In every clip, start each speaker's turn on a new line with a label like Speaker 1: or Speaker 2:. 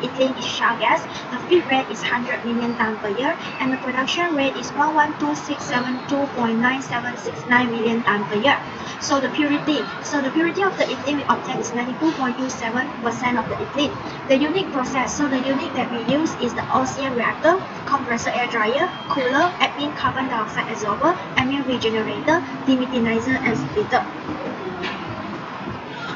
Speaker 1: ethylene is shale gas. The feed rate is 100 million tons per year, and the production rate is 112,672.9769 million tons per year. So the purity of the ethylene we obtain is 92.27% of the ethylene. The unique process, so the unit that we use is the OCM reactor, compressor air dryer, cooler, amine carbon dioxide absorber, amine regenerator, demethanizer, and splitter.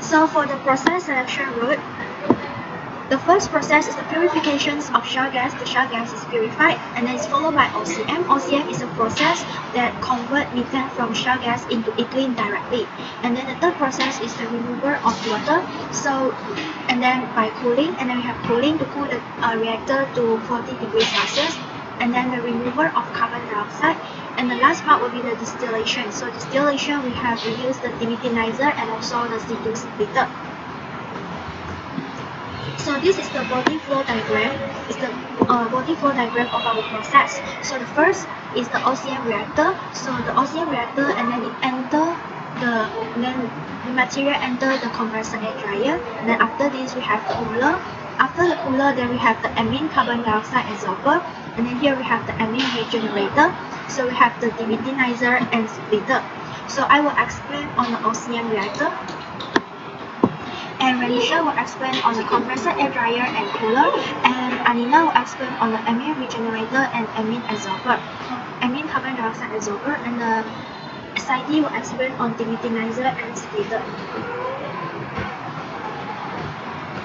Speaker 1: So for the process selection route, the first process is the purification of shale gas. The shale gas is purified, and then it's followed by OCM. OCM is a process that converts methane from shale gas into ethylene directly. And then the third process is the removal of water. So, and then by cooling, and then we have cooling to cool the reactor to 40 degrees Celsius. And then the removal of carbon dioxide. And the last part will be the distillation. So distillation, we have to use the demethanizer and also the C2 splitter. So this is the body flow diagram. It's the body flow diagram of our process. So the first is the OCM reactor. So the OCM reactor, and then the material enter the compressor air dryer. And then after this we have cooler. After the cooler, then we have the amine carbon dioxide absorber, and then here we have the amine regenerator. So we have the demethanizer and splitter. So I will explain on the OCM reactor, and Renisha will explain on the compressor air dryer and cooler, and Anina will explain on the amine regenerator and amine absorber, amine carbon dioxide absorber, and the SID will explain on demethanizer and splitter.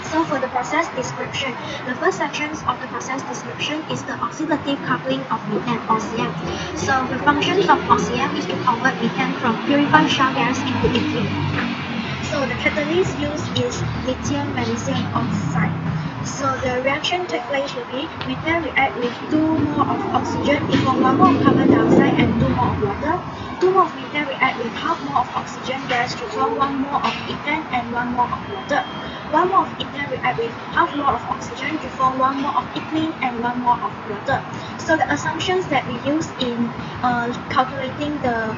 Speaker 1: So for the process description, the first section of the process description is the oxidative coupling of methane, OCM. So the function of OCM is to convert methane from purified shale gas into ethylene. So the catalyst used is lithium magnesium oxide. So the reaction take place will be methane react with 2 more of oxygen to form 1 more of carbon dioxide and 2 more of water. 2 more of methane react with half more of oxygen gas to form 1 more of ethane and 1 more of water. 1 more of ethane react with half more of oxygen to form 1 more of ethylene and 1 more of water. So the assumptions that we use in calculating the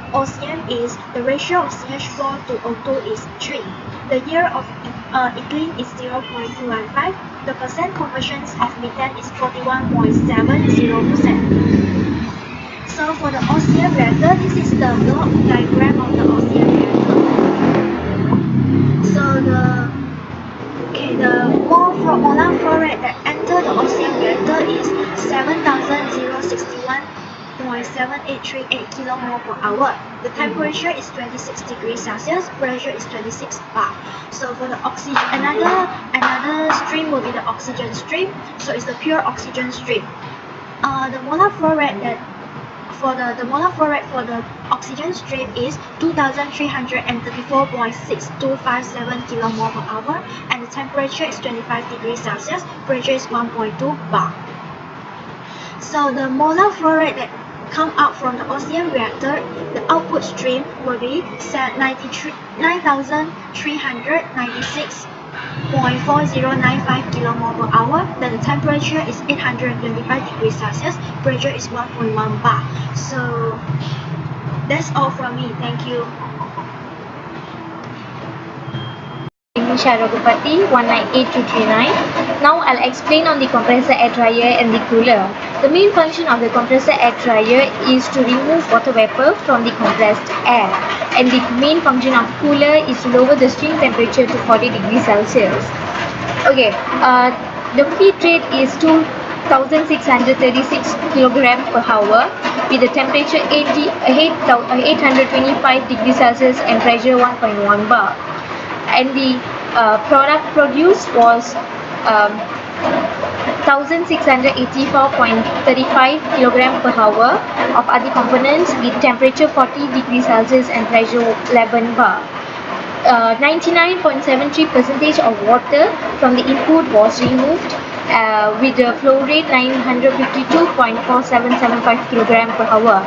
Speaker 1: OCM is the ratio of CH4 to O2 is 3. The yield of ethylene is 0.215. The percent conversion of methane is 41.70%. So for the OCM reactor, this is the block diagram of the OCM reactor. So the molar flow rate that enter the OCM reactor is 7,061.7838 kmol per hour. The temperature is 26 degrees Celsius. Pressure is 26 bar. So for the oxygen, another stream will be the oxygen stream. So it's the pure oxygen stream. The molar flow rate that for the molar flow rate for the oxygen stream is 2,334.6257 kmol per hour, and the temperature is 25 degrees Celsius. Pressure is 1.2 bar. So the molar flow rate that come out from the OCM reactor, the output stream will be 9,396.4095 kmol per hour. Then the temperature is 825 degrees Celsius. Pressure is 1.1 bar. So that's all from me. Thank you.
Speaker 2: Ragupati 198239. Now I'll explain on the compressor air dryer and the cooler. The main function of the compressor air dryer is to remove water vapor from the compressed air, and the main function of cooler is to lower the stream temperature to 40 degrees Celsius. Okay, the feed rate is 2,636 kg per hour with the temperature 825 degrees Celsius and pressure 1.1 bar. And the product produced was 1,684.35 kg per hour of other components with temperature 40 degrees Celsius and pressure 11 bar. 99.73% of water from the input was removed with the flow rate 952.4775 kg per hour.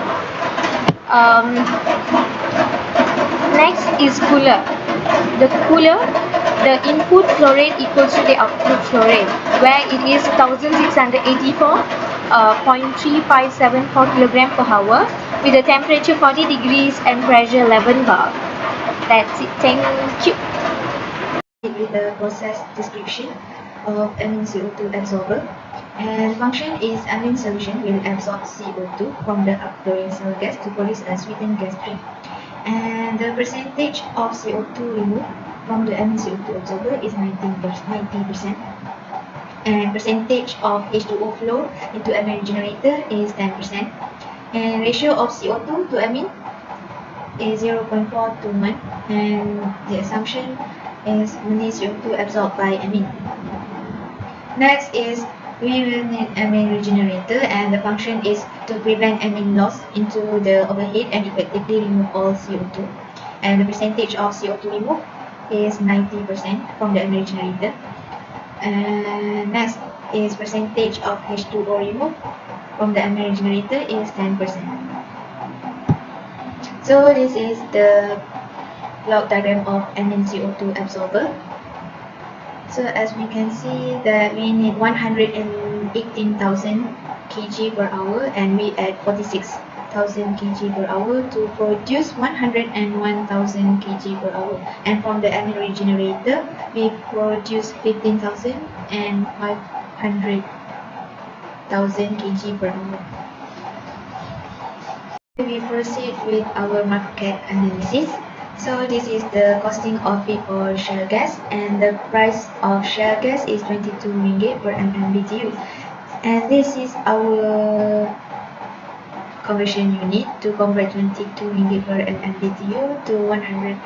Speaker 2: Next is cooler. The cooler, the input flow rate equals to the output flow rate, where it is 1,684.3574 kg per hour with a temperature 40 degrees and pressure 11 bar. That's it. Thank you.
Speaker 1: With the process description. of amine CO2 absorber, and function is amine solution will absorb CO2 from the outgoing cell gas to produce a sweetened gas stream. And the percentage of CO2 removed from the amine CO2 absorber is 90%. And percentage of H2O flow into amine generator is 10%. And ratio of CO2 to amine is 0.4 to 1. And the assumption is only CO2 absorbed by amine. Next is we will need amine regenerator, and the function is to prevent amine loss into the overhead and effectively remove all CO2. And the percentage of CO2 removed is 90% from the amine regenerator. And next is percentage of H2O removed from the amine regenerator is 10%. So this is the block diagram of amine CO2 absorber. So as we can see that we need 118,000 kg per hour, and we add 46,000 kg per hour to produce 101,000 kg per hour. And from the amine regenerator, we produce 15,000 and 500,000 kg per hour. We proceed with our market analysis. So this is the costing of it for shale gas, and the price of shale gas is 22 ringgit per MMBTU. And this is our conversion unit to convert 22 ringgit per MMBTU to 147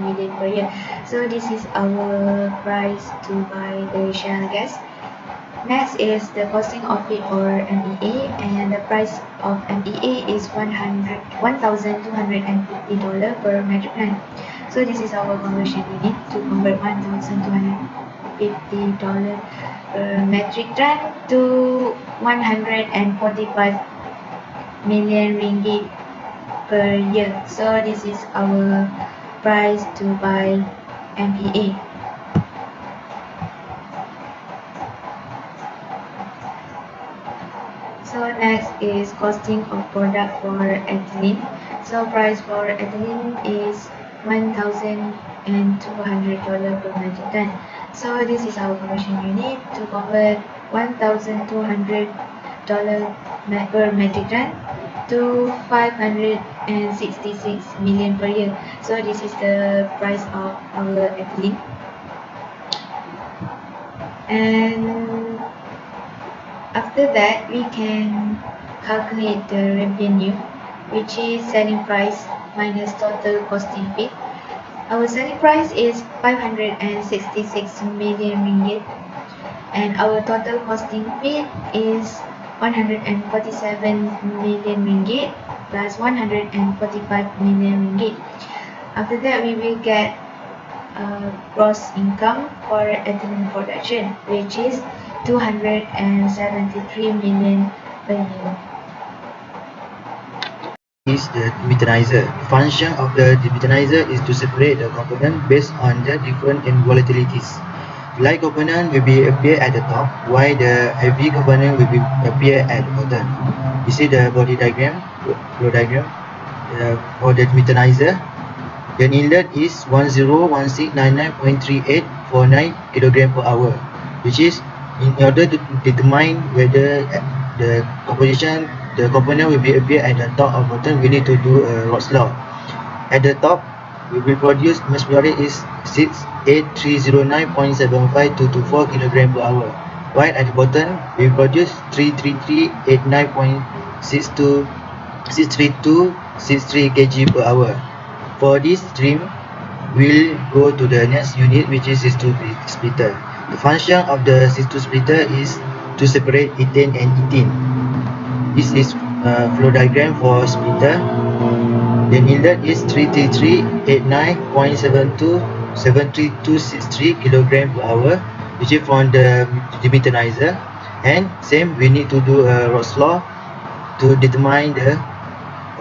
Speaker 1: million per year. So this is our price to buy the shale gas. Next is the costing of it for MEA, and the price of MEA is $1,250 per metric ton. So this is our conversion unit to convert $1,250 per metric ton to 145 million ringgit per year. So this is our price to buy MEA. So next is costing of product for ethylene. So price for ethylene is $1,200 per metric ton. So this is our conversion unit to convert $1,200 per metric ton to 566 million per year. So this is the price of our ethylene. And after that, we can calculate the revenue, which is selling price minus total costing fee. Our selling price is 566 million ringgit, and our total costing fee is 147 million ringgit plus 145 million ringgit. After that, we will get gross income for ethylene production, which is 273 million per year.
Speaker 3: Is the demetanizer. The function of the demetanizer is to separate the component based on the different in volatilities. The light component will be appear at the top, while the heavy component will be appear at the bottom. You see the body diagram, flow diagram for the demetanizer. The inlet is 101699.3849 kg per hour, which is in order to determine whether the component will be appear at the top or bottom, we need to do a Roth's law. At the top, we will produce mass flow rate is 68309.75224 kg per hour, while at the bottom we produce 33389.63263 kg per hour. For this stream, we'll go to the next unit, which is C2 splitter. The function of the C2 splitter is to separate ethane and ethene. This is flow diagram for splitter. The inlet is 33389.73263 kg per hour, which is from the demetanizer. And same, we need to do a Roth's law to determine the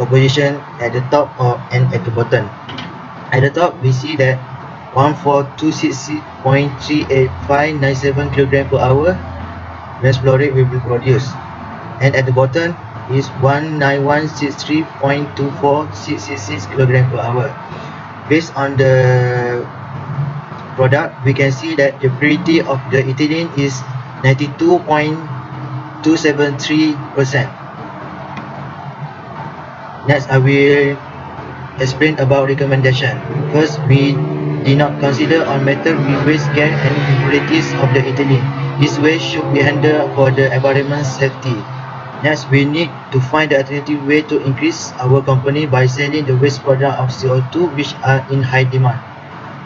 Speaker 3: position at the top and at the bottom. At the top, we see that 14266.38597 kg per hour mass flow rate will be produced, and at the bottom is 19163.24666 kg per hour. Based on the product, we can see that the purity of the ethylene is 92.273%. Next, I will explain about recommendation. First, we did not consider on method with waste gas and impurities of the ethylene. This waste should be handled for the environment safety. Next, we need to find the alternative way to increase our company by selling the waste product of CO2 which are in high demand.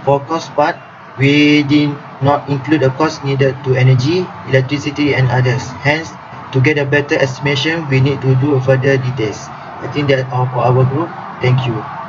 Speaker 3: For cost part, we did not include the cost needed to energy, electricity and others. Hence, to get a better estimation, we need to do further details. I think that's all for our group. Thank you.